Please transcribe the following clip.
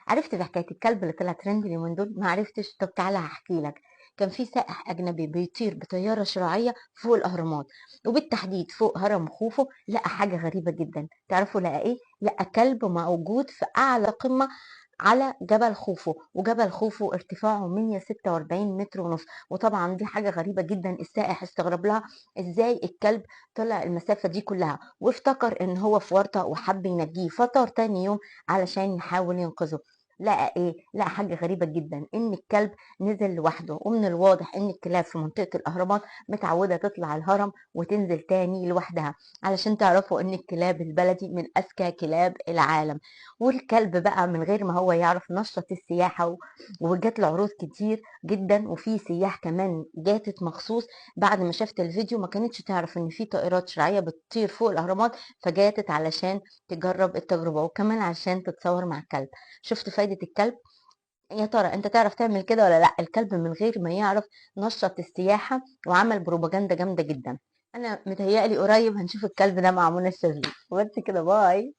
عرفت بحكاية الكلب اللي طلع ترند اليومين دول؟ ما عرفتش؟ طب تعالى هحكي لك. كان في سائح أجنبي بيطير بطيارة شراعية فوق الأهرامات، وبالتحديد فوق هرم خوفو. لقى حاجة غريبة جدا. تعرفوا لقى إيه؟ لقى كلب موجود في أعلى قمة على جبل خوفو، وجبل خوفو ارتفاعه 146 متر ونص. وطبعا دي حاجة غريبة جدا، السائح استغرب لها ازاي الكلب طلع المسافة دي كلها، وافتكر ان هو في ورطة وحب ينجيه، فطار تاني يوم علشان يحاول ينقذه. لقى ايه؟ لقى حاجة غريبة جدا، ان الكلب نزل لوحده. ومن الواضح ان الكلاب في منطقة الاهرامات متعودة تطلع الهرم وتنزل تاني لوحدها، علشان تعرفوا ان الكلاب البلدي من اذكى كلاب العالم. والكلب بقى من غير ما هو يعرف نشط السياحة وجات له عروض كتير جدا، وفي سياح كمان جاتت مخصوص بعد ما شافت الفيديو. ما كانتش تعرف ان في طائرات شراعية بتطير فوق الاهرامات، فجاتت علشان تجرب التجربة، وكمان عشان تتصور مع الكلب. شفت فايدة الكلب؟ يا ترى انت تعرف تعمل كده ولا لا؟ الكلب من غير ما يعرف نشط السياحة وعمل بروباجندا جامدة جدا. انا متهيألي قريب هنشوف الكلب ده مع منى الشاذلي. وبس كده، باي.